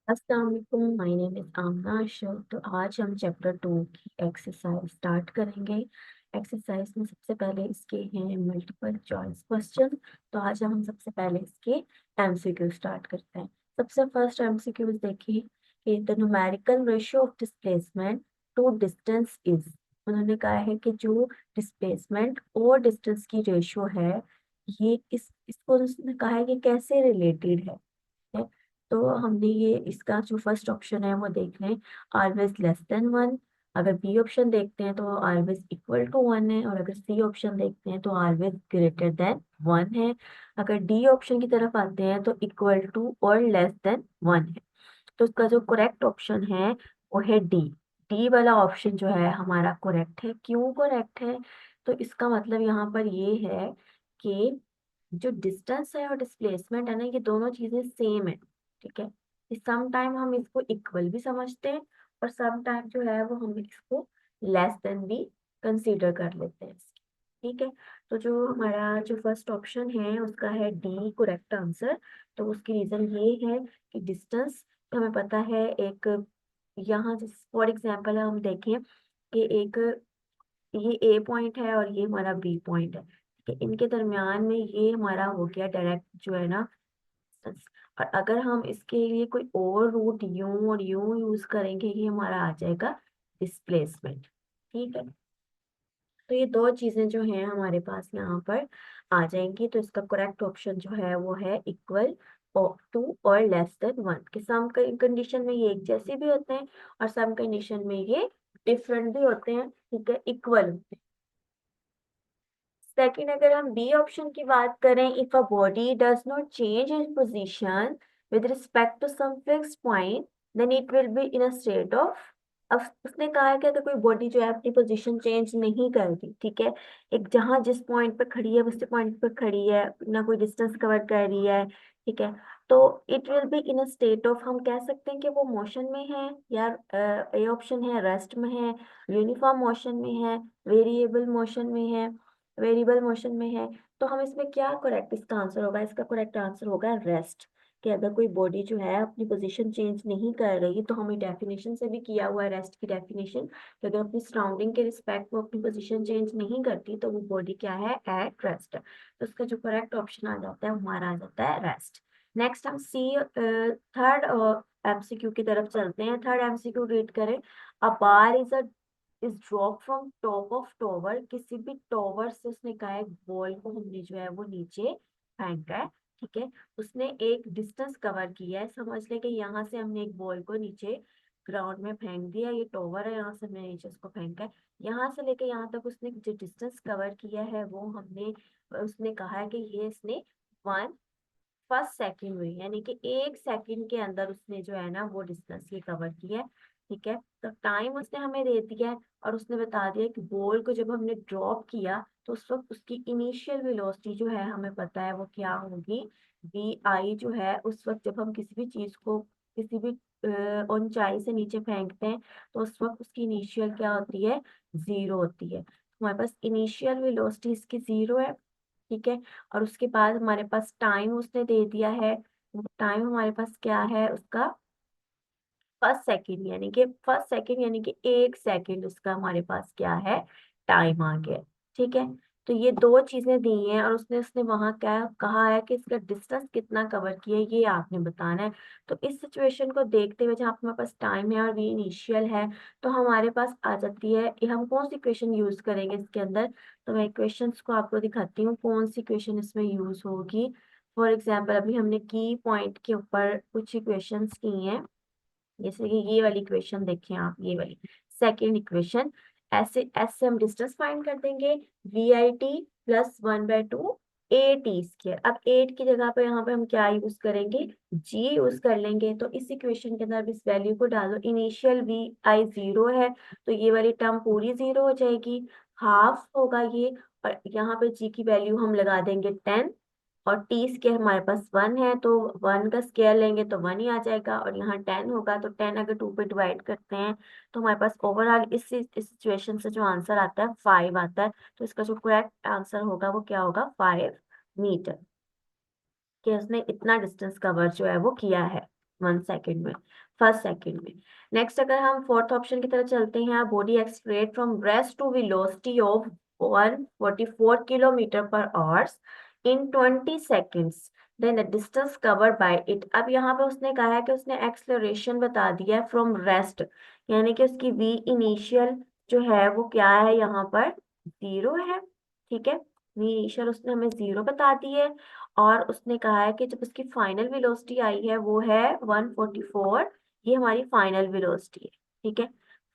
अस्सलाम वालेकुम, my name is आमना अशरफ। तो आज हम चैप्टर 2 की एक्सरसाइज स्टार्ट करेंगे। एक्सरसाइज में सबसे पहले इसके हैं मल्टीपल चॉइस क्वेश्चन। तो आज हम सबसे पहले इसके एमसीक्यू स्टार्ट करते हैं। सबसे फर्स्ट एमसीक्यू देखिए कि the numerical ratio of displacement to distance is. उन्होंने कहा है कि जो डिस्प्लेसमेंट और डिस्टेंस की रेशियो है, ये इसको उसने कहा है कि कैसे रिलेटेड है। तो हमने ये इसका जो फर्स्ट ऑप्शन है वो देख लें, ऑलवेज लेस देन वन। अगर बी ऑप्शन देखते हैं तो ऑलवेज इक्वल टू वन है, और अगर सी ऑप्शन देखते हैं तो ऑलवेज ग्रेटर देन वन है। अगर डी ऑप्शन की तरफ आते हैं तो इक्वल टू और लेस देन वन है। तो इसका जो करेक्ट ऑप्शन है वो है डी। डी वाला ऑप्शन जो है हमारा करेक्ट है। क्यों करेक्ट है? तो इसका मतलब यहाँ पर ये है कि जो डिस्टेंस है और डिस्प्लेसमेंट है ना, ये दोनों चीजें सेम है। ठीक है, सम टाइम हम इसको इक्वल भी समझते हैं, और सम टाइम जो है वो हम इसको लेस देन भी कंसीडर कर लेते हैं इसकी। ठीक है, तो जो हमारा जो फर्स्ट ऑप्शन है उसका है डी करेक्ट आंसर। तो उसकी रीजन ये है कि डिस्टेंस हमें पता है, एक यहाँ जिस फॉर एग्जांपल हम देखें कि एक ये ए पॉइंट है और ये हमारा बी पॉइंट है। ठीक है, इनके दरमियान में ये हमारा हो गया डायरेक्ट जो है ना distance। और अगर हम इसके लिए कोई और रूट यूं और यूं यूज करेंगे, ये हमारा आ जाएगा डिस्प्लेसमेंट। ठीक है, तो ये दो चीजें जो हैं हमारे पास यहाँ पर आ जाएंगी। तो इसका करेक्ट ऑप्शन जो है वो है इक्वल टू और लेस देन वन। कि सम कंडीशन में ये एक जैसे भी होते हैं और सम कंडीशन में ये डिफरेंट भी होते हैं। ठीक है, इक्वल होते हैं। सेकंड, अगर हम बी ऑप्शन की बात करें, if a body does not change its position with respect to some fixed point, then it will be in a state of. अब उसने कहा है कि अगर कोई बॉडी जो है अपनी पोजीशन चेंज नहीं करती, ठीक है, एक जहां जिस पॉइंट पे खड़ी है उसी पॉइंट पे खड़ी है, ना कोई डिस्टेंस कवर कर रही है, ठीक है, तो it will be in a state of, हम कह सकते हैं कि वो मोशन में है, या ए ऑप्शन है रेस्ट में है, यूनिफॉर्म मोशन में है, वेरिएबल मोशन में है, वेरिएबल मोशन में है। तो हम इसमें क्या करेक्ट इसका आंसर होगा? इसका करेक्ट आंसर होगा रेस्ट। कि अगर कोई बॉडी जो है अपनी पोजीशन चेंज नहीं कर रही, तो हमें डेफिनेशन से भी किया हुआ है रेस्ट की डेफिनेशन, कि अगर अपनी सराउंडिंग के रिस्पेक्ट में अपनी पोजीशन चेंज नहीं करती तो वो बॉडी क्या है? At rest. तो उसका जो करेक्ट ऑप्शन आ जाता है हमारा आ जाता है रेस्ट। नेक्स्ट हम सी थर्ड एमसीक्यू की तरफ चलते हैं। थर्ड एमसीक्यू रीड करें। A bar is drop from top of tower. किसी भी टॉवर से उसने कहा है बॉल को हमने जो है वो नीचे फेंका है। ठीक है, उसने एक डिस्टेंस कवर किया है। समझ ले कि यहाँ से हमने एक बॉल को नीचे ग्राउंड में फेंक दिया, ये टॉवर है, यहाँ से हमने नीचे उसको फेंका है। यहाँ से लेके यहाँ तक उसने जो डिस्टेंस कवर किया है वो हमने, उसने कहा है कि ये इसने वन फर्स्ट सेकंड में, यानी कि एक सेकंड के अंदर उसने जो है ना वो डिस्टेंस ये कवर किया है। ठीक है, तो टाइम उसने हमें दे दिया है, और उसने बता दिया कि बॉल को जब हमने ड्रॉप किया तो उस वक्त उसकी इनिशियल वेलोसिटी जो है हमें पता है वो क्या होगी, वी आई जो है। उस वक्त जब हम किसी भी चीज को किसी भी ऊंचाई से नीचे फेंकते हैं तो उस वक्त उसकी इनिशियल क्या होती है? जीरो होती है। हमारे पास इनिशियल वेलोसिटी इसकी जीरो है। ठीक है, और उसके बाद हमारे पास टाइम उसने दे दिया है। टाइम हमारे पास क्या है उसका? फर्स्ट सेकंड, यानी कि फर्स्ट सेकंड यानी कि एक सेकंड उसका हमारे पास क्या है? टाइम आ गया। ठीक है, तो ये दो चीजें दी हैं, और उसने उसने वहां क्या कहा है कि इसका डिस्टेंस कितना कवर किया है ये आपने बताना है। तो इस सिचुएशन को देखते हुए जहाँ हमारे पास टाइम है और वी इनिशियल है, तो हमारे पास आ जाती है ये, हम कौन सी इक्वेशन यूज करेंगे इसके अंदर? तो मैं इक्वेशंस को आपको दिखाती हूँ कौन सी इक्वेशन इसमें यूज होगी। फॉर एग्जाम्पल अभी हमने की पॉइंट के ऊपर कुछ इक्वेशंस की हैं, जैसे कि ये वाली इक्वेशन देखें आप, ये वाली सेकेंड इक्वेशन। ऐसे ऐसे हम डिस्टेंस फाइंड कर देंगे, V I T plus one by two A T स्क्र। अब एट की जगह पे यहाँ पे हम क्या यूज करेंगे? जी यूज कर लेंगे। तो इस इक्वेशन के अंदर इस वैल्यू को डालो, इनिशियल वी आई जीरो है तो ये वाली टर्म पूरी जीरो हो जाएगी, हाफ होगा ये। और यहाँ पे जी की वैल्यू हम लगा देंगे 10, और टी स्केयर हमारे पास वन है तो वन का स्केयर लेंगे तो वन ही आ जाएगा, और यहाँ 10 होगा तो 10 अगर टू पे डिवाइड करते हैं तो हमारे पास ओवरऑल इस सिचुएशन से जो आंसर आता है 5 आता है। तो इसका जो करेक्ट आंसर होगा वो क्या होगा? 5 मीटर। कि उसने इतना डिस्टेंस कवर जो है वो किया है। 1 सेकेंड में, फर्स्ट सेकेंड में। नेक्स्ट अगर हम फोर्थ ऑप्शन की तरफ चलते हैं, body accelerate from rest to velocity of 144 kilometre per hours in 20 seconds, then the distance cover by it. अब यहाँ पे उसने कहा है कि उसने एक्सलरेशन बता दिया है फ्रॉम रेस्ट, यानी कि उसकी वी इनिशियल जो है वो क्या है यहाँ पर, 0 है। ठीक है, वी इनिशियल उसने हमें 0 बता दी है। और उसने कहा है कि जब उसकी फाइनल वेलोसिटी आई है वो है 144, ये हमारी फाइनल वेलोसिटी है। ठीक है,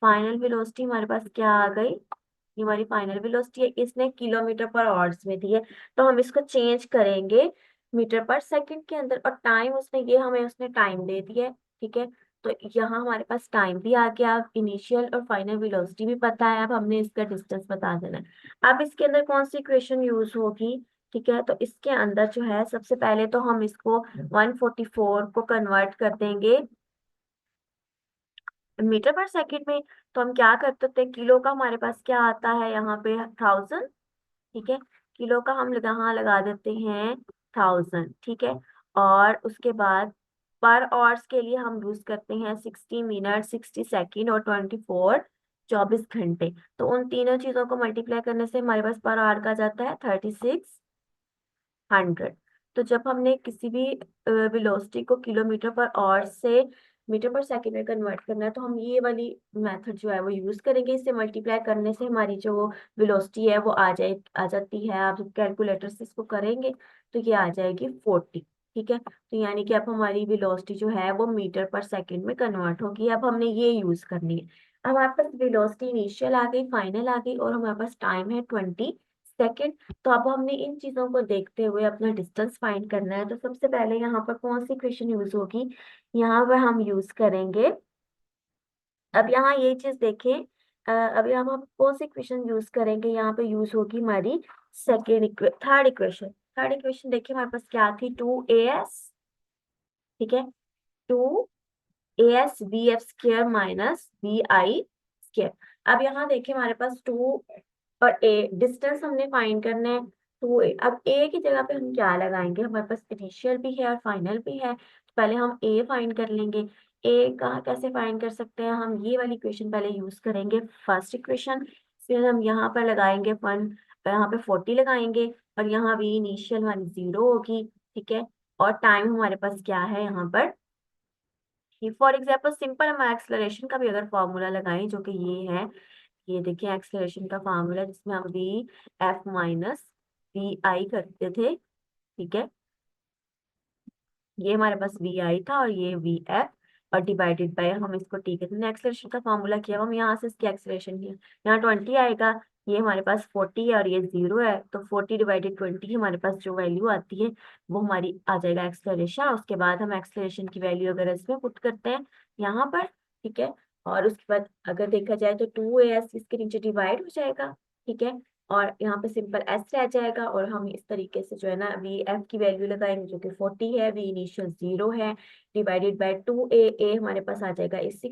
फाइनल वेलोसिटी हमारे पास क्या आ गई, ये हमारी फाइनल वेलोसिटी है। इसने किलोमीटर पर आवर्स में दी है, तो हम इसको चेंज करेंगे मीटर पर सेकंड के अंदर, और टाइम उसने ये हमें उसने टाइम दे दिया है। ठीक है, तो यहाँ हमारे पास टाइम भी आ गया, इनिशियल और फाइनल वेलोसिटी भी पता है, अब हमने इसका डिस्टेंस बता देना है। अब इसके अंदर कौन सी इक्वेशन यूज होगी, ठीक है, तो इसके अंदर जो है सबसे पहले तो हम इसको 144 को कन्वर्ट कर देंगे मीटर पर सेकंड में। तो हम क्या करते थे, किलो का हमारे पास क्या आता है यहाँ पे, 1000। ठीक है, किलो का हम यहाँ लगा देते हैं 1000। ठीक है, और उसके बाद पर आवर्स के लिए हम यूज करते हैं 60 मिनट, 60 सेकेंड और 24, 24 घंटे। तो उन तीनों चीजों को मल्टीप्लाई करने से हमारे पास पर आवर का जाता है 3600। तो जब हमने किसी भी वेलोसिटी को किलोमीटर पर आवर से मीटर पर सेकंड में कन्वर्ट करना है, तो हम ये वाली मेथड जो है वो यूज करेंगे। इससे मल्टीप्लाई करने से हमारी जो वेलोसिटी है वो आ जाती है। आप जब कैलकुलेटर से इसको करेंगे तो ये आ जाएगी 40। ठीक है, तो यानी कि अब हमारी वेलोसिटी जो है वो मीटर पर सेकंड में कन्वर्ट होगी। अब हमने ये यूज करनी है। अब हमारे पास वेलोसिटी इनिशियल आ गई, फाइनल आ गई, और हमारे पास टाइम है 20 सेकेंड। तो अब हमने इन चीजों को देखते हुए अपना डिस्टेंस फाइंड करना है। तो सबसे पहले यहाँ पर कौन सी इक्वेशन यूज होगी, यहाँ पर हम यूज करेंगे, अब यहाँ ये चीज देखें, अब यहाँ हम कौन सी इक्वेशन यूज करेंगे, यहाँ पे यूज होगी हमारी थर्ड इक्वेशन। थर्ड इक्वेशन देखिए हमारे पास क्या थी, 2as, ठीक है, 2as bf square minus bi square. अब यहाँ देखिए हमारे पास 2 और ए, डिस्टेंस हमने फाइंड करना है। तो अब ए की जगह पे हम क्या लगाएंगे, हमारे पास इनिशियल भी है और फाइनल भी है, तो पहले हम ए फाइंड कर लेंगे। ए का कैसे फाइंड कर सकते हैं, हम ये वाली इक्वेशन पहले यूज करेंगे, फर्स्ट इक्वेशन। फिर हम यहाँ पर लगाएंगे 1, यहाँ पे 40 लगाएंगे, और यहाँ भी इनिशियल हमारी 0 होगी। ठीक है, और टाइम हमारे पास क्या है यहाँ पर, फॉर एग्जाम्पल सिंपल हम एक्सलरेशन का भी अगर फॉर्मूला लगाएं, जो कि ये है, ये देखिए एक्सलरेशन का फार्मूला, जिसमें हम वी एफ माइनस वी आई करते थे। ठीक है, ये हमारे पास वी आई था और ये वी एफ, और डिवाइडेड बाय हम इसको, ठीक है, तो एक्सलेशन का फार्मूला किया, हम यहाँ से इसकी एक्सलेशन किया, यहाँ 20 आएगा, ये हमारे पास 40 है और ये 0 है, तो 40/20 हमारे पास जो वैल्यू आती है वो हमारी आ जाएगा एक्सलेशन। उसके बाद हम एक्सलेशन की वैल्यू अगर इसमें पुट करते हैं यहाँ पर, ठीक है, और उसके बाद अगर देखा जाए तो 2as इसके नीचे डिवाइड हो जाएगा। ठीक है, और यहाँ पे सिंपल एस रह जाएगा, और हम इस तरीके से जो है ना वी एफ की वैल्यू लगाएंगे, जो कि 40 है, वी इनिशियल 0 है, डिवाइडेड बाय 2a हमारे पास आ जाएगा इस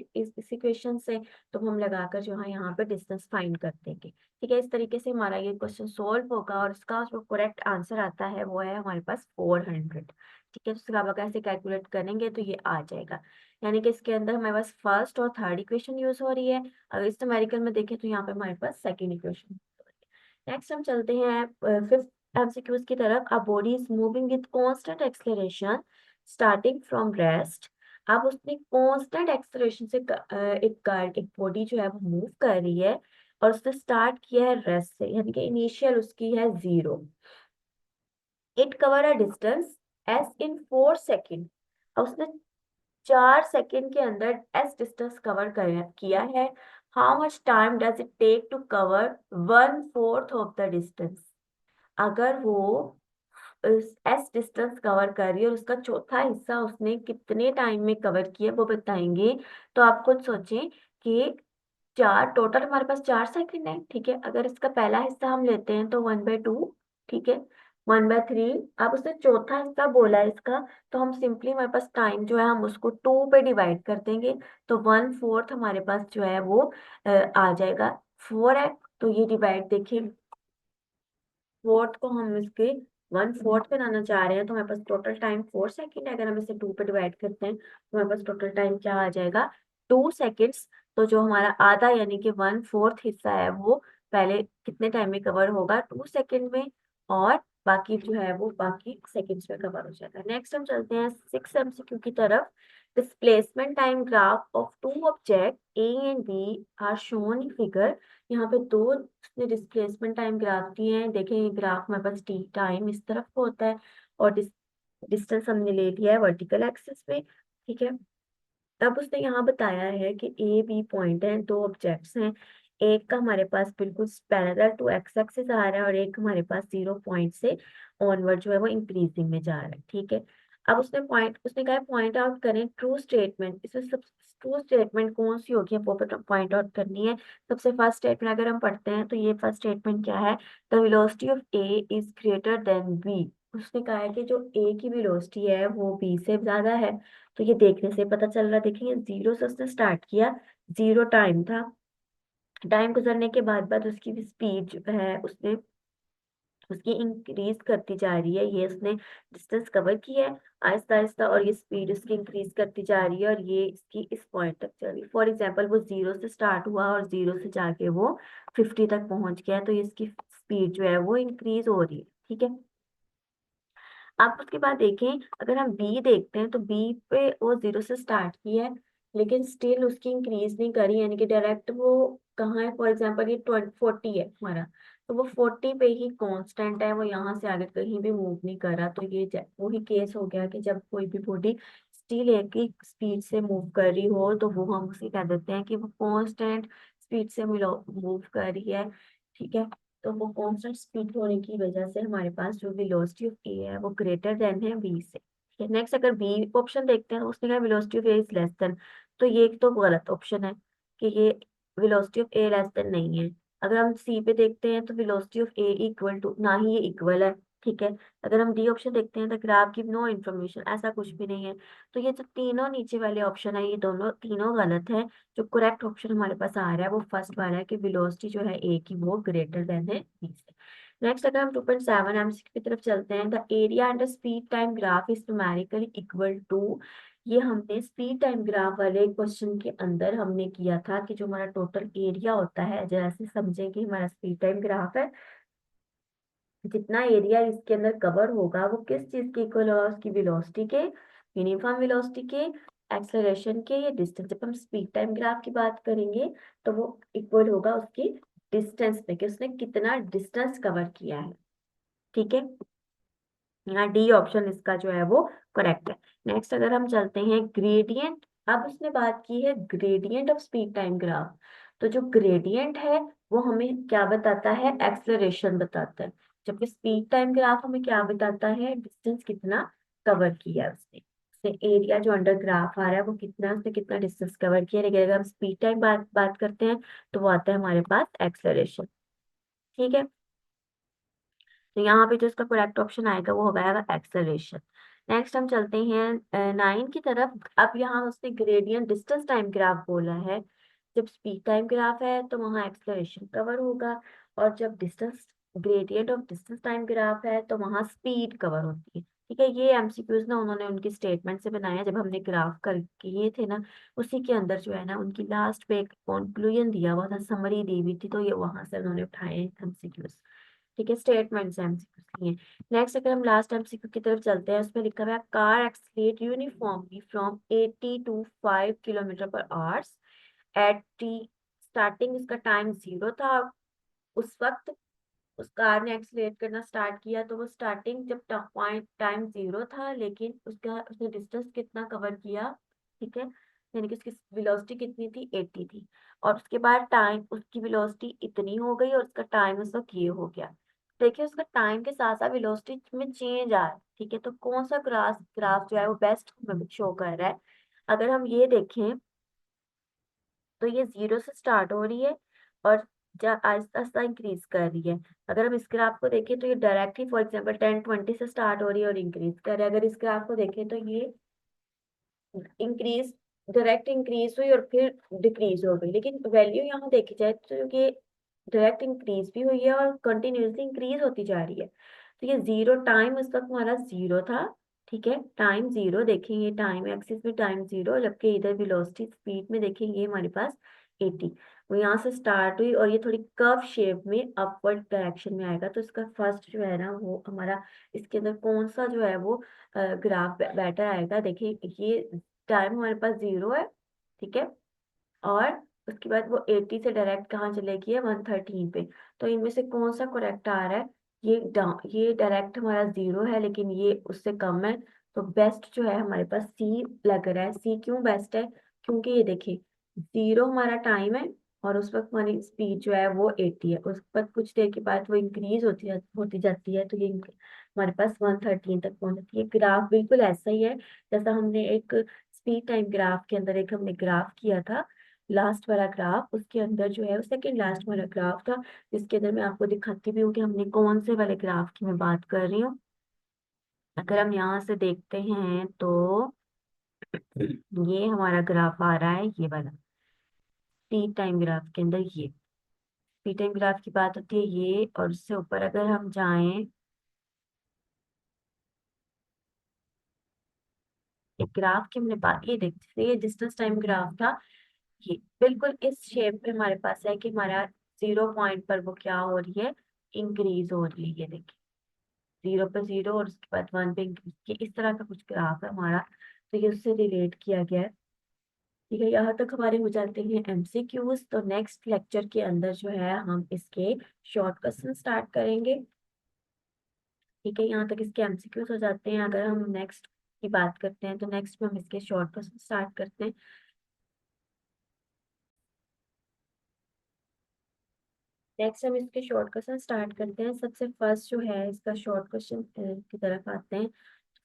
इक्वेशन से। तो हम लगाकर जो है यहाँ पे डिस्टेंस फाइंड कर देंगे। ठीक है, इस तरीके से हमारा ये क्वेश्चन सोल्व होगा, और इसका जो करेक्ट आंसर आता है वो है हमारे पास 400। ठीक है, तो इसका आप ऐसे कैलकुलेट करेंगे तो ये आ जाएगा। यानी कि इसके अंदर हमारे पास फर्स्ट और थर्ड इक्वेशन यूज हो रही है। अगर इस न्यूमेरिकल में देखें तो यहाँ पे हमारे पास सेकेंड इक्वेशन। नेक्स्ट हम चलते हैं फिफ्थ एमसीक्यूज की तरफ। A body is moving with constant acceleration starting from rest. अब उसने कांस्टेंट एक्सेलरेशन से एक बॉडी जो है वो मूव कर रही है, और उसने स्टार्ट किया है रेस्ट से, यानी कि इनिशियल उसकी है 0। It cover a distance S in 4 second. अब उसने 4 सेकेंड के अंदर एस डिस्टेंस कवर किया है। How much time does it take to cover 1/4 of the distance. अगर वो एस डिस्टेंस कवर कर रही है और उसका चौथा हिस्सा उसने कितने टाइम में कवर किया वो बताएंगे। तो आप खुद सोचें कि चार, टोटल हमारे पास 4 सेकंड है। ठीक है, अगर इसका पहला हिस्सा हम लेते हैं तो 1/2, ठीक है, 1/3। अब उसने चौथा हिस्सा बोला है इसका, तो हम सिंपली हमारे पास टाइम जो है हम उसको 2 पे डिवाइड कर देंगे, तो 1/4 हमारे पास जो है वो आ जाएगा, 4 है। तो ये डिवाइड देखिए, फोर्थ को हम इसके 1/4 बनाना चाह रहे हैं तो हमारे पास टोटल टाइम 4 सेकेंड है। अगर हम इसे 2 पे डिवाइड करते हैं तो हमारे पास टोटल टाइम क्या आ जाएगा, 2 सेकेंड्स। तो जो हमारा आधा यानी कि 1/4 हिस्सा है वो पहले कितने टाइम में कवर होगा, 2 सेकेंड में, और बाकी जो है वो बाकी सेकेंड्स में कवर हो जाएगा। नेक्स्ट हम चलते हैं 6 MCQ की तरफ। Displacement time graph of two object A and B are shown in figure. यहाँ पे दो उसने डिस्प्लेसमेंट टाइम ग्राफ दिए हैं। देखें ये ग्राफ हमारे पास टी टाइम इस तरफ को होता है और डिस्टेंस हमने ले लिया है वर्टिकल एक्सिस पे, ठीक है। अब उसने यहाँ बताया है कि ए बी पॉइंट है, दो ऑब्जेक्ट्स हैं। एक का हमारे पास बिल्कुल पैरेलल टू एक्स एक्सिस आ रहा है और एक हमारे पास 0 पॉइंट से ऑनवर्ड जो है वो इंक्रीजिंग में जा रहा है, ठीक है। अब उसने कहा पॉइंट आउट करें ट्रू स्टेटमेंट। इसमें सब ट्रू स्टेटमेंट कौन सी होगी वो पॉइंट आउट करनी है। सबसे फर्स्ट स्टेटमेंट अगर हम पढ़ते हैं तो ये फर्स्ट स्टेटमेंट क्या है, the velocity of A is greater than B. उसने कहा है कि जो ए की वेलोसिटी है वो बी से ज्यादा है। तो ये देखने से पता चल रहा है, देखिए 0 से उसने स्टार्ट किया, 0 टाइम था। टाइम गुजरने के बाद उसकी स्पीड जो है उसने उसकी इंक्रीज करती जा रही है। ये उसने डिस्टेंस कवर किया है आहिस्ता आहिस्ता और ये स्पीड उसकी इंक्रीज करती जा रही है और ये इसकी इस पॉइंट तक चल रही है। फॉर एग्जाम्पल वो 0 से स्टार्ट हुआ और 0 से जाके वो 50 तक पहुंच गया है, तो इसकी स्पीड जो है वो इंक्रीज हो रही है, ठीक है। आप उसके बाद देखें, अगर हम बी देखते हैं तो बी पे वो 0 से स्टार्ट किया है लेकिन स्टिल उसकी इंक्रीज नहीं करी, यानी कि डायरेक्ट वो कहाँ है, फॉर एग्जांपल ये 40 है हमारा, तो वो 40 पे ही कांस्टेंट है, वो यहाँ से आगे कहीं भी मूव नहीं कर रहा। तो ये वही केस हो गया कि जब कोई भी बॉडी स्टिल एक ही स्पीड से मूव कर रही हो तो वो हम उसे कह देते हैं कि वो कांस्टेंट स्पीड से मूव कर रही है, ठीक है। तो वो कांस्टेंट स्पीड होने की वजह से हमारे पास जो वेलोसिटी ऑफ ए है वो ग्रेटर देन है बी से, ठीक है। नेक्स्ट अगर बी ऑप्शन देखते हैं तो उसने कहा velocity of A is less than, तो ये एक तो गलत ऑप्शन है कि ये velocity of A less than नहीं है। अगर हम सी पे देखते हैं तो velocity of A equal to, ना ही ये इक्वल है, ठीक है। अगर हम डी ऑप्शन देखते हैं तो ग्राफ गिव नो इन्फॉर्मेशन, ऐसा कुछ भी नहीं है। तो ये जो तीनों नीचे वाले ऑप्शन है ये दोनों तीनों गलत है। जो करेक्ट ऑप्शन हमारे पास आ रहा है वो फर्स्ट वाला है कि वेलोसिटी जो है ए की वो ग्रेटर देन है बी से। नेक्स्ट अगर हम 2.7 एमसीक्यू की तरफ चलते हैं, the area under speed time graph is numerically equal to. ये हमने स्पीड टाइम ग्राफ वाले क्वेश्चन के अंदर हमने किया था कि जो हमारा टोटल एरिया होता है, जैसे समझें कि हमारा स्पीड टाइम ग्राफ है, जितना एरिया इसके अंदर कवर होगा वो किस चीज के इक्वल होगा, उसकी वेलोसिटी के, यूनिफॉर्म वेलोसिटी के, एक्सेलरेशन के, या डिस्टेंस। जब हम स्पीड टाइम ग्राफ की बात करेंगे तो वो इक्वल होगा उसकी डिस्टेंस पे कि उसने कितना डिस्टेंस कवर किया है, ठीक है। यहाँ डी ऑप्शन इसका जो है वो करेक्ट है। नेक्स्ट अगर हम चलते हैं ग्रेडियंट, अब उसने बात की है gradient of speed time graph. तो जो ग्रेडियंट है वो हमें क्या बताता है, एक्सलरेशन बताता है, जबकि स्पीड टाइम ग्राफ हमें क्या बताता है, डिस्टेंस कितना कवर किया है उसने। उसने एरिया जो अंडर ग्राफ आ रहा है वो कितना, उसने कितना डिस्टेंस कवर किया है। लेकिन अगर हम स्पीड टाइम बात करते हैं तो वो आता है हमारे पास एक्सलरेशन, ठीक है। तो यहाँ पे जो इसका करेक्ट ऑप्शन आएगा वो हो जाएगा एक्सेलरेशन। नेक्स्ट हम चलते हैं 9 की तरफ। अब यहाँ उसने ग्रेडियंट डिस्टेंस टाइम ग्राफ बोला है। जब स्पीड टाइम ग्राफ है तो वहाँ एक्सेलरेशन कवर होगा, और जब distance gradient of distance time graph है तो वहाँ स्पीड कवर होती है, ठीक है। ये एमसीक्यूज ना उन्होंने उनकी स्टेटमेंट से बनाया, जब हमने ग्राफ कर किए थे ना उसी के अंदर जो है ना उनकी लास्ट पे एक कंक्लूजन दिया हुआ था, समरी दी हुई थी, तो ये वहां से उन्होंने उठाए एमसीक्यूज, ठीक है। स्टेटमेंट एमसीक्यू लिए। नेक्स्ट अगर हम लास्ट एमसीक्यू की तरफ चलते हैं, उसमें लिखा हुआ है car accelerate uniformly from 80 to 5 kilometre per hours at T. Starting इसका टाइम 0 था, उस वक्त उस कार ने एक्सलेट करना स्टार्ट किया, तो वो स्टार्टिंग जब पॉइंट टाइम 0 था लेकिन उसका उसने डिस्टेंस कितना कवर किया, ठीक है। यानी कि उसकी वेलोसिटी कितनी थी, 80 थी, और उसके बाद टाइम उसकी वेलोसिटी इतनी हो गई और उसका टाइम उस वक्त ये हो गया। देखिए उसका टाइम के साथ साथ वेलोसिटी में चेंज आ रहा है, ठीक है। तो कौन सा ग्राफ ग्राफ जो है वो बेस्ट हमें शो कर रहा है। अगर हम ये देखें तो ये 0 से स्टार्ट हो रही है और आहिस्ता आहिस्ता इंक्रीज कर रही है। अगर हम इस ग्राफ को देखें तो ये डायरेक्टली फॉर एग्जांपल 10-20 से स्टार्ट हो रही है और इंक्रीज कर रहा है। अगर इस ग्राफ को देखें तो ये इंक्रीज डायरेक्ट इंक्रीज हुई और फिर डिक्रीज हो गई, लेकिन वैल्यू यहाँ देखी जाए तो ये डायरेक्ट इंक्रीज भी हुई है और कंटिन्यूसली इंक्रीज होती जा रही है। तो ये जीरो टाइम उस वक्त हमारा जीरो था, ठीक है, टाइम जीरो देखेंगे, टाइम एक्सिस में टाइम जीरो, जबकि इधर वेलोसिटी स्पीड में देखेंगे हमारे पास 80। वो यहाँ से स्टार्ट हुई और ये थोड़ी कर्व शेप में अपवर्ड डायरेक्शन में आएगा, तो इसका फर्स्ट जो है ना वो हमारा, इसके अंदर कौन सा जो है वो ग्राफ बेटर आएगा। देखिए ये टाइम हमारे पास जीरो है, ठीक है, और उसके बाद वो 80 से डायरेक्ट कहाँ चलेगी है 113 पे। तो इनमें से कौन सा करेक्ट आ रहा है, ये ये डायरेक्ट हमारा जीरो है लेकिन ये उससे कम है, तो बेस्ट जो है हमारे पास सी लग रहा है। सी क्यों बेस्ट है, क्योंकि ये देखिए जीरो हमारा टाइम है और उस वक्त हमारी स्पीड जो है वो 80 है, उस पर कुछ देर के बाद वो इंक्रीज होती जाती है, तो ये हमारे पास 113 तक पहुंच जाती है। ग्राफ बिल्कुल ऐसा ही है जैसा हमने एक स्पीड टाइम ग्राफ के अंदर एक हमने ग्राफ किया था, लास्ट वाला ग्राफ, उसके अंदर जो है सेकंड लास्ट वाला ग्राफ था, जिसके अंदर मैं आपको दिखाती भी हूँ कि हमने कौन से वाले ग्राफ की मैं बात कर रही हूँ। अगर हम यहाँ से देखते हैं तो ये हमारा ग्राफ आ रहा है, ये वाला स्पीड टाइम ग्राफ के अंदर, ये स्पीड टाइम ग्राफ की बात होती है ये, और उससे ऊपर अगर हम जाएं, एक ग्राफ की हमने बात, ये देखते ये डिस्टेंस टाइम ग्राफ था, ये बिल्कुल इस शेप में हमारे पास है कि हमारा जीरो पॉइंट पर वो क्या हो रही है, इंक्रीज हो रही है, ये देखिए जीरो पे जीरो और उसके बाद वन पे इंक्रीज, ये इस तरह का कुछ ग्राफ है हमारा, तो ये उससे रिलेट किया गया है। ठीक है, यहाँ तक हमारे हो जाते हैं एमसीक्यूज। तो नेक्स्ट लेक्चर के अंदर जो है हम इसके शॉर्ट क्वेश्चन स्टार्ट करेंगे। ठीक है, यहाँ तक इसके एमसीक्यूज हो जाते हैं। अगर हम नेक्स्ट की बात करते हैं तो नेक्स्ट में हम इसके शॉर्ट क्वेश्चन स्टार्ट करते हैं। नेक्स्ट हम इसके शॉर्ट क्वेश्चन स्टार्ट करते हैं। सबसे फर्स्ट जो है इसका शॉर्ट क्वेश्चन की तरफ आते हैं।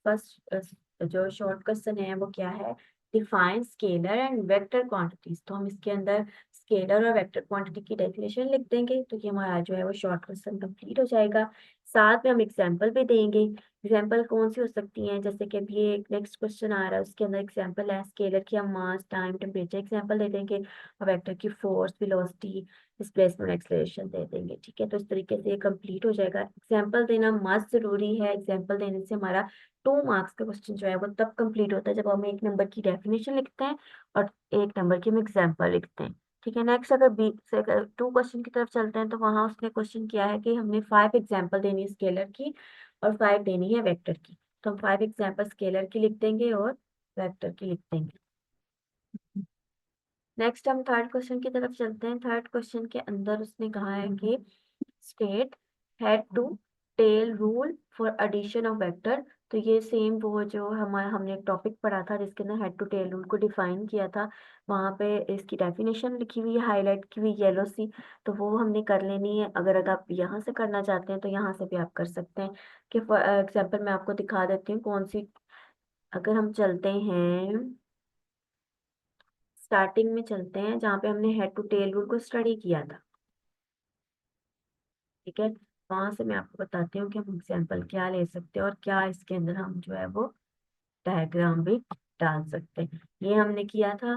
फर्स्ट जो शॉर्ट क्वेश्चन है वो क्या है, define scalar and vector quantities. तो हम इसके अंदर स्केलर और वेक्टर क्वांटिटी की डेफिनेशन लिख देंगे, तो ये हमारा जो है वो शॉर्ट क्वेश्चन कंप्लीट हो जाएगा। साथ में हम एग्जांपल भी देंगे। एग्जांपल कौन सी हो सकती हैं, जैसे कि अभी एक नेक्स्ट क्वेश्चन आ रहा है उसके अंदर एग्जांपल है स्केलर की, हम मास टाइम टेम्परेचर एग्जांपल दे देंगे, और वेक्टर की फोर्स वेलोसिटी डिस्प्लेसमेंट एक्सलेशन दे देंगे। ठीक है, तो इस तरीके से ये कंप्लीट हो जाएगा। एग्जांपल देना मस्त जरूरी है, एग्जांपल देने से हमारा 2 मार्क्स का क्वेश्चन जो है वो तब कंप्लीट होता है जब हम 1 नंबर की डेफिनेशन लिखते हैं और 1 नंबर की हम एग्जांपल लिखते हैं। ठीक है, नेक्स्ट अगर बी से अगर 2 क्वेश्चन की तरफ चलते हैं तो वहां उसने क्वेश्चन किया है कि हमने 5 एग्जाम्पल देनी है स्केलर की और 5 देनी है वेक्टर की, तो हम 5 एग्जाम्पल स्केलर की लिख देंगे और वेक्टर की लिख देंगे। नेक्स्ट हम थर्ड क्वेश्चन की तरफ चलते हैं। थर्ड क्वेश्चन के अंदर उसने कहा है कि state head to tail rule for addition of vector. तो ये सेम वो जो हमारा हमने एक टॉपिक पढ़ा था जिसके अंदर हेड टू टेल रूल को डिफाइन किया था, वहां पे इसकी डेफिनेशन लिखी हुई है हाईलाइट की हुई येलो सी, तो वो हमने कर लेनी है। अगर आप यहाँ से करना चाहते हैं तो यहाँ से भी आप कर सकते हैं। कि फॉर एग्जाम्पल मैं आपको दिखा देती हूँ कौन सी। अगर हम चलते हैं स्टार्टिंग में चलते हैं जहाँ पे हमने हेड टू टेल रूल को स्टडी किया था, ठीक है, वहां से मैं आपको बताती हूँ कि हम एग्जाम्पल क्या ले सकते हैं और क्या इसके अंदर हम जो है वो डायग्राम भी डाल सकते हैं। ये हमने किया था।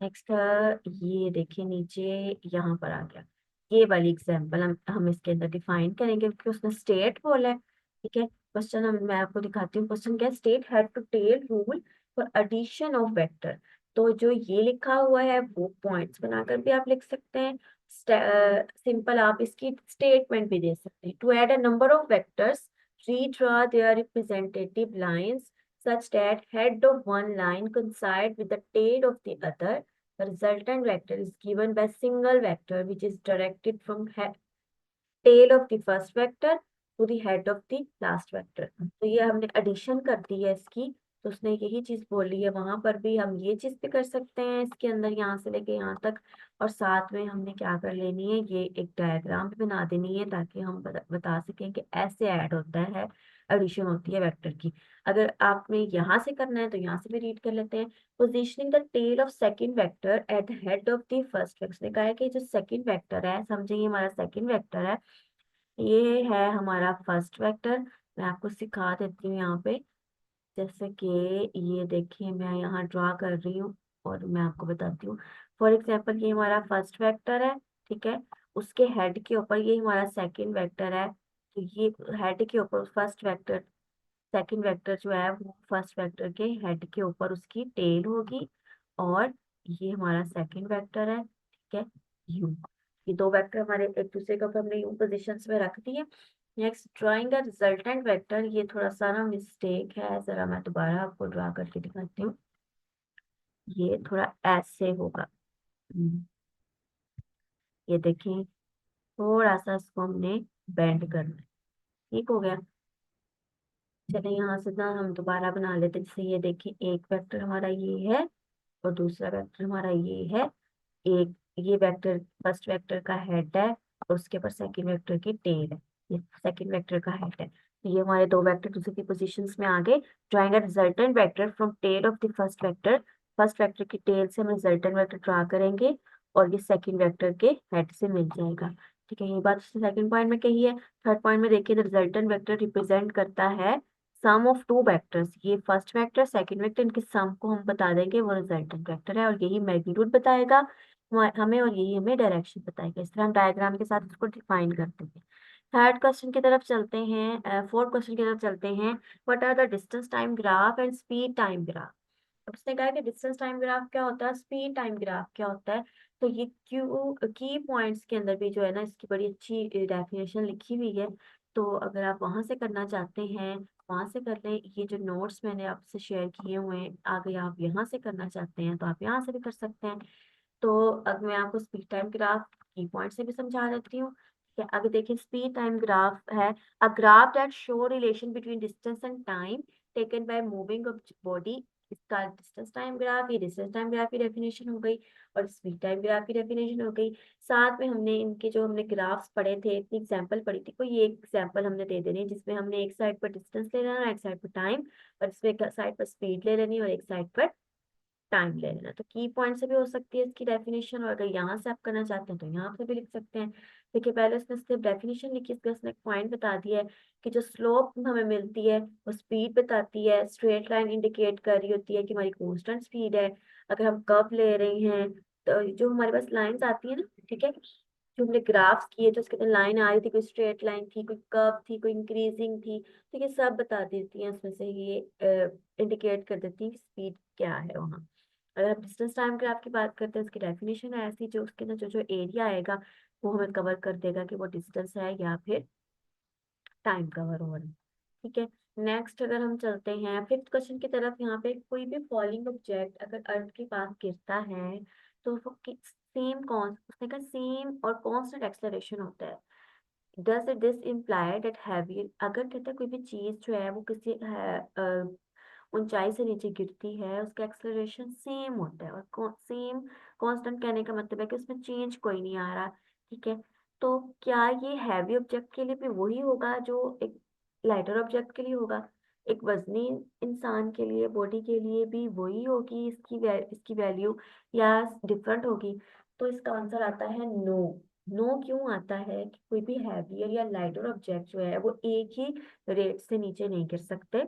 नेक्स्ट ये देखिए नीचे यहाँ पर आ गया, ये वाली एग्जाम्पल हम इसके अंदर डिफाइन करेंगे क्योंकि उसने स्टेट बोला है। ठीक है, क्वेश्चन हम मैं आपको दिखाती हूँ। क्वेश्चन क्या है, state head to tail rule for addition of vector. तो जो ये लिखा हुआ है वो पॉइंट्स बनाकर भी आप लिख सकते हैं, सिंपल आप इसकी स्टेटमेंट भी दे सकते हैं। To add a number of vectors redraw their representative lines such that head of one line coincide with the tail of the other. The resultant vector is given by single vector which is directed from tail of the first vector to the head of the last vector। तो ये हमने addition कर दी है इसकी, तो उसने यही चीज बोली है, वहां पर भी हम ये चीज भी कर सकते हैं इसके अंदर यहाँ से लेके यहाँ तक। और साथ में हमने क्या कर लेनी है, ये एक डायग्राम भी बना देनी है ताकि हम बता सकें कि ऐसे ऐड होता है, एडिशन होती है वेक्टर की। अगर आपने यहाँ से करना है तो यहाँ से भी रीड कर लेते हैं। Positioning the tail of second vector at head of the first vector. ने कहा है कि जो सेकेंड वेक्टर है, समझे ये हमारा सेकेंड वेक्टर है, ये है हमारा फर्स्ट वेक्टर। मैं आपको सिखा देती हूँ यहाँ पे, जैसे कि ये देखिए मैं यहाँ ड्रॉ कर रही हूँ और मैं आपको बताती हूँ। फॉर एग्जाम्पल ये हमारा फर्स्ट वेक्टर है, ठीक है, उसके हेड के ऊपर ये हमारा सेकंड वेक्टर है, तो ये हेड के ऊपर फर्स्ट वेक्टर, सेकंड वेक्टर जो है वो फर्स्ट वेक्टर के हेड के ऊपर उसकी टेल होगी, और ये हमारा सेकंड वेक्टर है, ठीक है, यू। ये दो वेक्टर हमारे एक दूसरे के ऊपर हमने यू पोजिशंस में रख दिए। Next, drawing a resultant vector, ये थोड़ा सा ना मिस्टेक है, जरा मैं दोबारा आपको ड्रा करके दिखाती हूँ। ये थोड़ा ऐसे होगा। ये देखें, थोड़ा सा इसको हमने बेंड करना है। ठीक हो गया। चलिए यहाँ से ना हम दोबारा बना लेते हैं। जैसे ये देखिए, एक वेक्टर हमारा ये है और दूसरा वेक्टर हमारा ये है। एक ये वेक्टर फर्स्ट वेक्टर का हेड है और उसके ऊपर सेकंड वेक्टर की टेल है। ये सेकंड वेक्टर का हेड है, तो ये हमारे दो वेक्टर दूसरी की पोजीशंस में आ गए। Drawing a resultant vector from tail of the first vector की टेल से हम रिजल्टेंट वेक्टर ड्रा करेंगे और ये सेकंड वेक्टर के हेड से मिल जाएगा। ठीक है, ये बात सेकंड पॉइंट में कही है। थर्ड पॉइंट में देखिए, द रिजल्टेंट वेक्टर रिप्रेजेंट करता है सम ऑफ टू वेक्टर्स। ये फर्स्ट वेक्टर सेकंड वेक्टर, इनके सम को हम बता देंगे, वो रिजल्टेंट वेक्टर है, और यही मैग्नीट्यूड बताएगा हमें, और यही हमें डायरेक्शन बताएगा। इस तरह हम डायग्राम के साथ इसको डिफाइन करते हैं। थर्ड क्वेश्चन की तरफ चलते हैं, फोर्थ क्वेश्चन की तरफ चलते हैं। What are the distance time graph and speed time graph. अब उसने कहा कि डिस्टेंस टाइम ग्राफ क्या होता है, स्पीड टाइम ग्राफ क्या होता है। तो ये क्यू की पॉइंट्स के अंदर भी जो है ना, इसकी बड़ी अच्छी डेफिनेशन लिखी हुई है। तो अगर आप वहां से करना चाहते हैं वहां से कर लें। ये जो नोट्स मैंने आपसे शेयर किए हुए हैं, अगर आप यहाँ से करना चाहते हैं तो आप यहाँ से भी कर सकते हैं। तो अब मैं आपको स्पीड टाइम ग्राफ की पॉइंट से भी समझा देती हूँ। ठीक है, आगे देखिए, स्पीड टाइम ग्राफ है a graph that show relation between distance and time taken by moving of body. इसका डिस्टेंस टाइम ग्राफ, ये डिस्टेंस टाइम ग्राफ की डेफिनेशन हो गई और स्पीड टाइम ग्राफ की डेफिनेशन हो गई। साथ में हमने इनके जो हमने ग्राफ्स पढ़े थे, इतनी एग्जांपल पढ़ी थी, कोई एक एग्जांपल हमने दे देनी है जिसमें हमने एक साइड पर डिस्टेंस ले लेना, एक साइड पर टाइम, और इसमें एक साइड पर स्पीड ले लेनी और एक साइड पर टाइम ले लेना। तो की पॉइंट से भी हो सकती है इसकी डेफिनेशन, और अगर यहाँ से आप करना चाहते हैं तो यहाँ से भी लिख सकते हैं। देखिए, पहले उसने सिर्फ डेफिनेशन लिखी, इसके उसने एक पॉइंट बता दिया है कि जो स्लोप हमें मिलती है वो स्पीड बताती है। स्ट्रेट लाइन इंडिकेट कर रही होती है कि हमारी कांस्टेंट स्पीड है। अगर हम कर्व ले रहे हैं तो जो हमारे पास लाइंस आती है ना, ठीक है, जो हमने ग्राफ्स किए तो उसके अंदर लाइन आ रही थी, कोई स्ट्रेट लाइन थी, कोई कर्व थी, कोई इंक्रीजिंग थी। ठीक है, सब बता देती हैं उसमें से, ये इंडिकेट कर देती है स्पीड क्या है वहाँ। अगर हम डिस्टेंस टाइम ग्राफ की बात करते हैं, उसकी डेफिनेशन है ऐसी, जो उसके अंदर जो जो एरिया आएगा वो हमें कवर कर देगा कि वो डिस्टेंस है या फिर टाइम कवर हो रहा है। ठीक है, नेक्स्ट अगर हम चलते हैं फिफ्थ क्वेश्चन की तरफ, यहाँ पे कोई भी फॉलिंग ऑब्जेक्ट अगर अर्थ के पास गिरता है तो वो सेम कौन उसने कहा सेम और कांस्टेंट एक्सेलरेशन होता है। Does this imply that heavy, अगर कहते हैं कोई भी चीज जो है वो किसी ऊंचाई से नीचे गिरती है, उसका एक्सेलरेशन सेम होता है, और सेम कांस्टेंट कहने का मतलब है कि उसमें चेंज कोई नहीं आ रहा। ठीक है, तो क्या ये हैवी ऑब्जेक्ट के लिए भी वही होगा जो एक लाइटर ऑब्जेक्ट के लिए होगा? एक वजनी इंसान के लिए, बॉडी के लिए भी वही होगी इसकी वैल्यू, या डिफरेंट होगी? तो इसका आंसर आता है नो। नो क्यों आता है कि कोई भी हैवियर या लाइटर ऑब्जेक्ट जो है वो एक ही रेट से नीचे नहीं गिर सकते।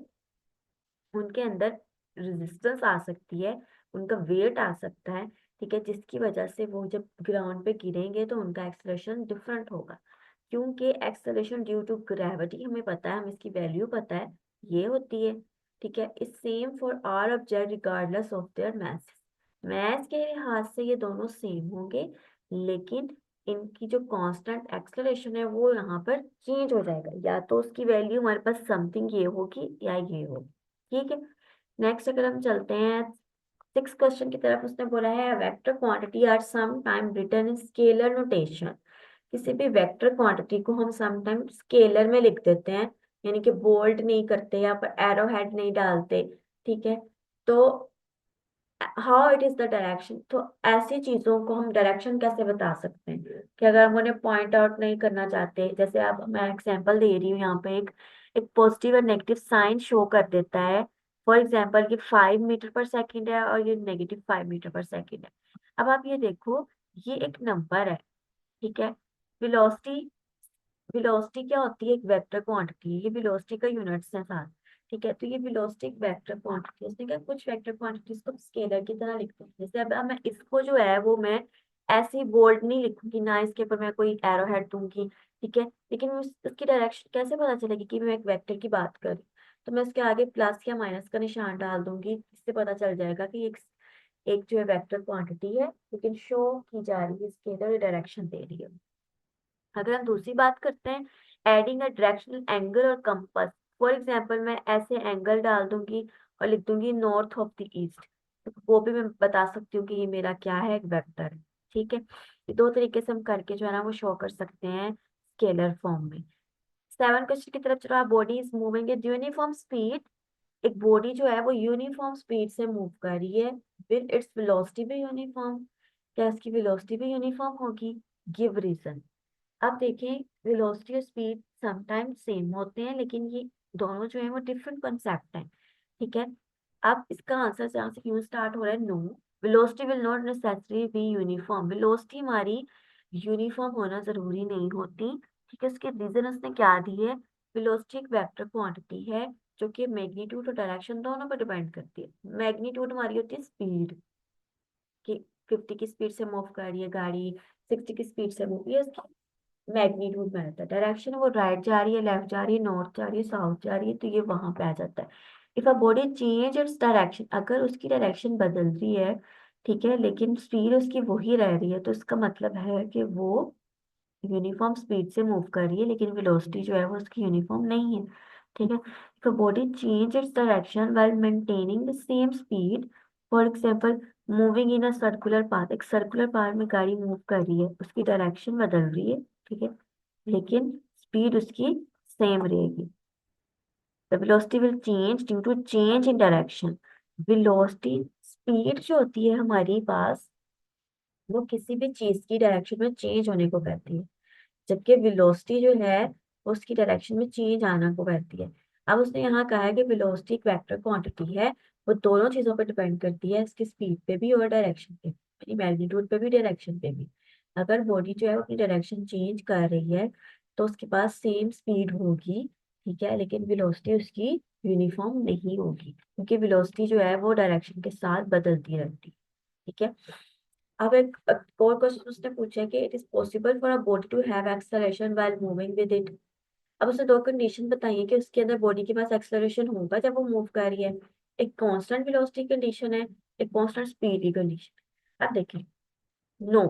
उनके अंदर रेजिस्टेंस आ सकती है, उनका वेट आ सकता है। ठीक है, जिसकी वजह से वो जब ग्राउंड पे गिरेंगे तो उनका एक्सेलरेशन डिफरेंट होगा। क्योंकि एक्सेलरेशन ड्यू टू ग्रेविटी हमें पता है, हमें इसकी वैल्यू पता है, ये होती है। ठीक है, इस same for are object regardless of their mass. Mass के लिहाज से ये दोनों सेम होंगे, लेकिन इनकी जो कांस्टेंट एक्सेलरेशन है वो यहाँ पर चेंज हो जाएगा, या तो उसकी वैल्यू हमारे पास समथिंग ये होगी या ये होगी। ठीक है, नेक्स्ट अगर हम चलते हैं सिक्स क्वेश्चन की तरफ, उसने बोला है vector quantity are some time written in scalar notation. किसी भी वेक्टर क्वांटिटी को हम सम टाइम स्केलर में लिख देते हैं, यानी कि बोल्ड नहीं करते, यहाँ पर एरो हेड नहीं डालते। ठीक है, तो how it is the direction, तो ऐसी चीजों को हम डायरेक्शन कैसे बता सकते हैं कि अगर हम उन्हें पॉइंट आउट नहीं करना चाहते, जैसे आप, मैं एग्जांपल दे रही हूँ यहाँ पे, एक पॉजिटिव और नेगेटिव साइन शो कर देता है। फॉर एग्जांपल कि 5 मीटर पर सेकेंड है और ये -5 मीटर पर सेकेंड है। अब आप ये देखो, ये एक नंबर है, ठीक है। वेलोसिटी, वेलोसिटी क्या होती है? एक वेक्टर क्वांटिटी, ये वेलोसिटी का यूनिट्स है साथ। ठीक है, तो ये वेलोसिटी एक वेक्टर क्वांटिटी, उसने कहा कुछ वेक्टर क्वांटिटीज को स्केलर की तरह लिखते हैं। जैसे अब मैं इसको जो है वो मैं ऐसे ही बोल्ड नहीं लिखूंगी ना, इसके ऊपर मैं कोई एरो हेड दूंगी, ठीक है, लेकिन उसकी डायरेक्शन कैसे पता चलेगी कि मैं एक वेक्टर की बात कर रही हूँ? तो मैं उसके आगे प्लस या माइनस का निशान डाल दूंगी, इससे पता चल जाएगा कि एक जो है वेक्टर क्वांटिटी है, लेकिन शो की जा रही है इसके अंदर डायरेक्शन दे रही है। अगर हम दूसरी बात करते हैं, एडिंग अ डायरेक्शनल एंगल और कंपास। फॉर एग्जांपल मैं ऐसे एंगल डाल दूंगी और लिख दूंगी नॉर्थ ऑफ द ईस्ट, तो वो भी मैं बता सकती हूँ कि ये मेरा क्या है, एक वेक्टर है। ठीक है, ये दो तरीके से हम करके जो है ना वो शो कर सकते हैं स्केलर फॉर्म में। 7 क्वेश्चन की तरफ चलो। आप body is moving at uniform speed, एक बॉडी जो है वो यूनिफॉर्म स्पीड से मूव कर रही है, विद इट्स वेलोसिटी भी यूनिफॉर्म। क्या इसकी वेलोसिटी भी यूनिफॉर्म होगी? Give reason. अब देखें, वेलोसिटी और स्पीड समटाइम्स सेम होते हैं, लेकिन ये दोनों जो है वो डिफरेंट कंसेप्ट हैं। ठीक है, अब इसका आंसर जहाँ से क्यों स्टार्ट हो रहा है, no, velocity will not necessary be uniform. Velocity हमारी यूनिफॉर्म होना जरूरी नहीं होती। ठीक है, इसके रीजन उसने क्या दी है, वेलोसिटी एक वेक्टर क्वांटिटी है जो कि मैग्नीट्यूड और डायरेक्शन दोनों पर डिपेंड करती है। मैग्नीट्यूड हमारी होती है स्पीड, कि 50 की स्पीड से मूव कर रही है गाड़ी, 60 की स्पीड से मूव, ये मैग्नीट्यूड में रहता है। डायरेक्शन वो राइट जा रही है, लेफ्ट जा रही है, नॉर्थ जा रही है, साउथ जा रही है, तो ये वहां पे आ जाता है। If a body change its direction, अगर उसकी डायरेक्शन बदल रही है, ठीक है, लेकिन स्पीड उसकी वही रह रही है, तो इसका मतलब है कि वो यूनिफॉर्म स्पीड से मूव कर रही है, लेकिन वेलोसिटी जो है वो उसकी यूनिफॉर्म नहीं है। ठीक है, if a body change its direction while maintaining the same speed, for example moving in a circular path, एक सर्कुलर पाथ में गाड़ी मूव कर रही है, उसकी डायरेक्शन बदल रही है, ठीक है, लेकिन स्पीड उसकी सेम रहेगी। The velocity will change due to change in direction. Velocity, speed जो होती है हमारे पास, वो किसी भी चीज की डायरेक्शन में चेंज होने को कहती है, जबकि वेलोसिटी जो है वो उसकी डायरेक्शन में चेंज आना को कहती है। अब उसने यहाँ कहा है कि वेलोसिटी एक वेक्टर क्वांटिटी है, वो दोनों चीजों पर डिपेंड करती है, इसकी स्पीड पे भी और डायरेक्शन पे, यानी मैग्नीट्यूड पे भी डायरेक्शन पे भी। अगर बॉडी जो है वो अपनी डायरेक्शन चेंज कर रही है तो उसके पास सेम स्पीड होगी, ठीक है, लेकिन वेलोसिटी उसकी यूनिफॉर्म नहीं होगी, क्योंकि वेलोसिटी जो है वो डायरेक्शन के साथ बदलती रहती है। ठीक है, अब एक और क्वेश्चन उसने पूछा है कि it is possible for a body to have acceleration while moving with it. अब उसने दो कंडीशन बताई है कि उसके अंदर बॉडी के पास एक्सेलरेशन होगा जब वो मूव कर रही है। एक कांस्टेंट वेलोसिटी कंडीशन है, एक कांस्टेंट स्पीड की कंडीशन। अब देखिए, नो,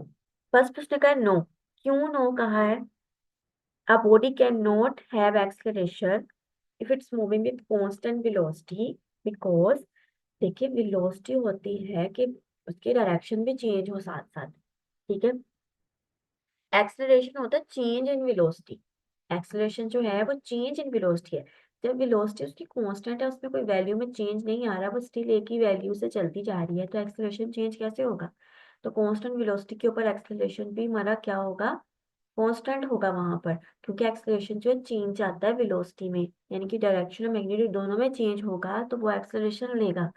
फर्स्ट उसने कहा नो। क्यों नो कहा है? A body can not have acceleration if it's moving with constant velocity, because देखिए वेलोसिटी होती है कि उसकी डायरेक्शन भी चेंज हो साथ साथ। ठीक है, एक्सेलरेशन होता है चेंज इन वेलोसिटी। एक्सेलरेशन जो है वो चेंज इन वेलोसिटी है। जब वेलोसिटी उसकी कांस्टेंट है, उसमें कोई वैल्यू में चेंज नहीं आ रहा, वो स्टिल एक ही वैल्यू से चलती जा रही है, तो एक्सेलरेशन चेंज कैसे होगा? तो कांस्टेंट वेलोसिटी के ऊपर एक्सेलरेशन भी हमारा क्या होगा, कांस्टेंट होगा वहां पर, क्योंकि एक्सेलरेशन जो है चेंज आता है वेलोसिटी में, यानी कि डायरेक्शन और मैग्नीट्यूड दोनों में चेंज होगा तो वो एक्सेलरेशन लेगा।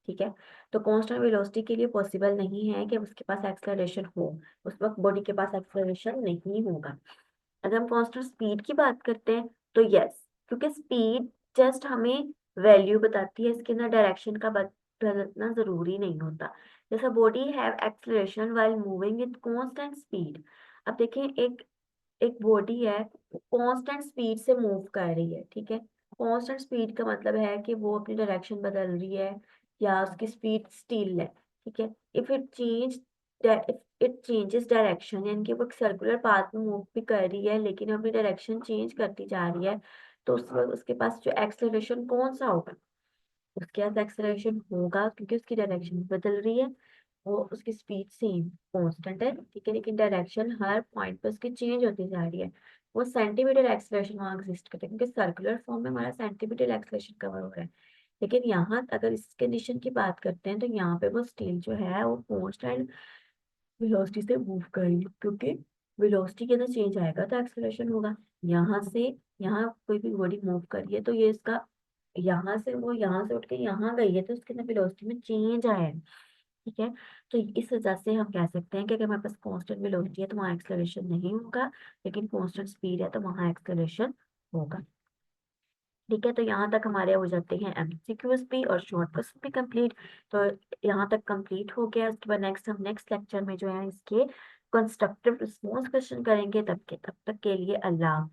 ठीक है, तो कांस्टेंट वेलोसिटी के लिए पॉसिबल नहीं है कि उसके पास एक्सेलरेशन हो, उस वक्त बॉडी के पास एक्सेलरेशन नहीं होगा। अगर हम कांस्टेंट स्पीड की बात करते हैं तो यस, क्योंकि स्पीड जस्ट हमें वैल्यू बताती है, इसके अंदर डायरेक्शन का बदलना जरूरी नहीं होता। जैसा body have acceleration while moving with constant speed. अब देखें, एक एक बॉडी है, कांस्टेंट स्पीड से मूव कर रही है, ठीक है, कांस्टेंट स्पीड का मतलब है कि वो अपनी डायरेक्शन बदल रही है या उसकी स्पीड स्टिल है। ठीक है, if it change, if it changes direction, यानी कि वो एक सर्कुलर पाथ में मूव भी कर रही है लेकिन अपनी डायरेक्शन चेंज करती जा रही है, तो उस वक्त उसके पास जो एक्सेलरेशन कौन सा होगा, उसके पास एक्सेलरेशन होगा क्योंकि उसकी डायरेक्शन बदल रही है, वो उसकी स्पीड सेम कांस्टेंट है, ठीक है, लेकिन डायरेक्शन हर पॉइंट पे उसकी चेंज होती जा रही है। वो सेंटीमीटर एक्सेलरेशन वहां एग्जिस्ट करता है, क्योंकि सर्कुलर फॉर्म में हमारा सेंटीमीटर एक्सेलरेशन कवर हो रहा है। लेकिन यहाँ अगर इस कंडीशन की बात करते हैं तो यहाँ पे वो स्टील जो है वो कांस्टेंट वेलोसिटी से मूव कर रही है, क्योंकि वेलोसिटी के अंदर चेंज आएगा तो एक्सेलरेशन होगा। यहाँ से यहाँ कोई भी बॉडी मूव कर रही है तो ये इसका, यहाँ से वो यहाँ से उठ के यहाँ गई है तो उसके अंदर वेलोसिटी में चेंज आया है। ठीक है, तो इस वजह से हम कह सकते हैं कि अगर हमारे पास कांस्टेंट वेलोसिटी है तो वहाँ एक्सेलरेशन नहीं होगा, लेकिन कांस्टेंट स्पीड है तो वहाँ एक्सेलरेशन होगा। ठीक है, तो यहाँ तक हमारे हो जाते हैं एमसीक्यूज भी और शॉर्ट क्वेश्चन भी कंप्लीट। तो यहाँ तक कंप्लीट हो गया, उसके बाद नेक्स्ट हम नेक्स्ट लेक्चर में जो है इसके कंस्ट्रक्टिव रिस्पॉन्स क्वेश्चन करेंगे तब तक के लिए अल्लाह।